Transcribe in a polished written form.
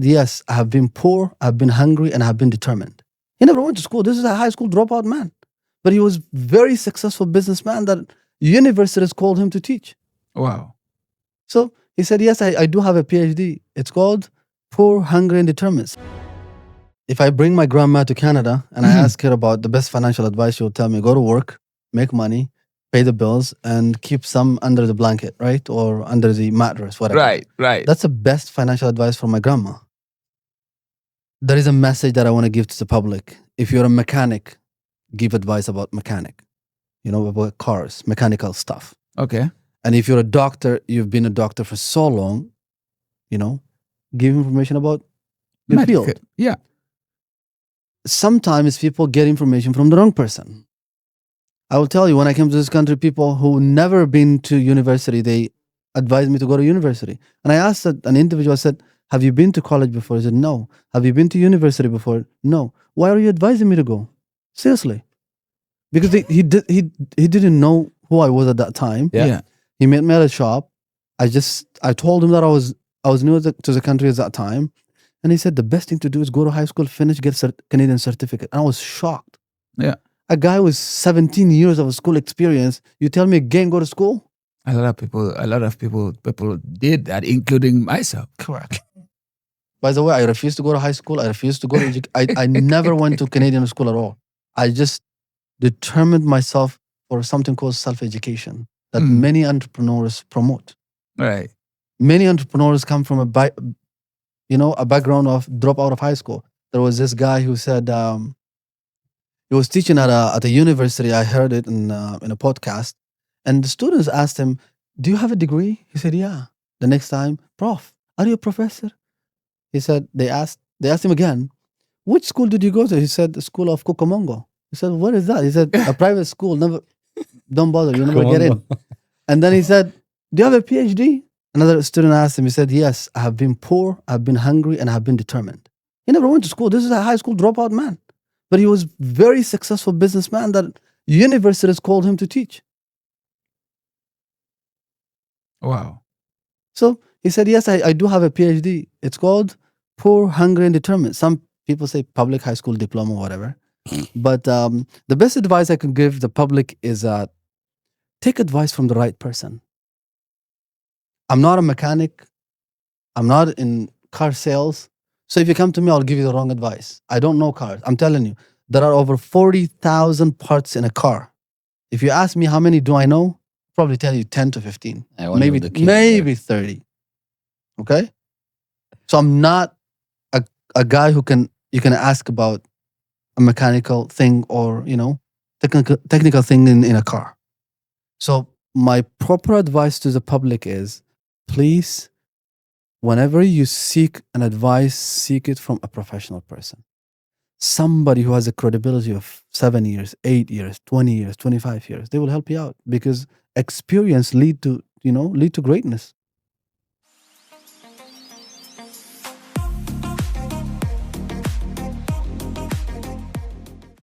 Yes, I have been poor, I've been hungry, and I've been determined. He never went to school. This is a high school dropout man. But he was very successful businessman that universities called him to teach. Wow. So he said, yes, I do have a PhD. It's called Poor, Hungry, and Determined. If I bring my grandma to Canada and I ask her about the best financial advice, she will tell me, go to work, make money, pay the bills, and keep some under the blanket, right? Or under the mattress, whatever. Right. That's the best financial advice for my grandma. There is a message that I want to give to the public. If you're a mechanic, give advice about mechanic, about cars, mechanical stuff. Okay. And if you're a doctor, you've been a doctor for so long, give information about your field. Yeah. Sometimes people get information from the wrong person. I will tell you, when I came to this country, people who never been to university, they advised me to go to university. And I asked an individual, I said, have you been to college before? He said, no. Have you been to university before? No. Why are you advising me to go? Seriously. Because he didn't know who I was at that time. Yeah. He met me at a shop. I told him that I was new to the country at that time. And he said, the best thing to do is go to high school, finish, get Canadian certificate. And I was shocked. Yeah. A guy with 17 years of school experience, you tell me again, go to school? A lot of people did that, including myself. Correct. By the way, I refused to go to high school. I refused to go to I never went to Canadian school at all. I just determined myself for something called self-education that many entrepreneurs promote. Right. Many entrepreneurs come from a background of drop out of high school. There was this guy who said he was teaching at a university. I heard it in a podcast, and the students asked him, "Do you have a degree?" He said, "Yeah." The next time, "Prof, are you a professor?" He said, they asked him again, "Which school did you go to?" He said, "The School of Cucamonga." He said, "What is that?" He said, "A private school. Never, don't bother. You'll never get in." And then he said, "Do you have a PhD?" Another student asked him. He said, "Yes, I have been poor, I've been hungry, and I have been determined." He never went to school. This is a high school dropout man. But he was very successful businessman that universities called him to teach. Wow. So he said, yes, I do have a PhD. It's called Poor, Hungry, and Determined. Some people say public high school diploma or whatever. But the best advice I can give the public is take advice from the right person. I'm not a mechanic. I'm not in car sales. So if you come to me, I'll give you the wrong advice. I don't know cars. I'm telling you, there are over 40,000 parts in a car. If you ask me how many do I know, I'll probably tell you 10 to 15, maybe 30. Okay? So I'm not a guy who you can ask about a mechanical thing or, technical thing in a car. So my proper advice to the public is, please, whenever you seek an advice, seek it from a professional person. Somebody who has a credibility of 7 years, 8 years, 20 years, 25 years. They will help you out because experience lead to greatness.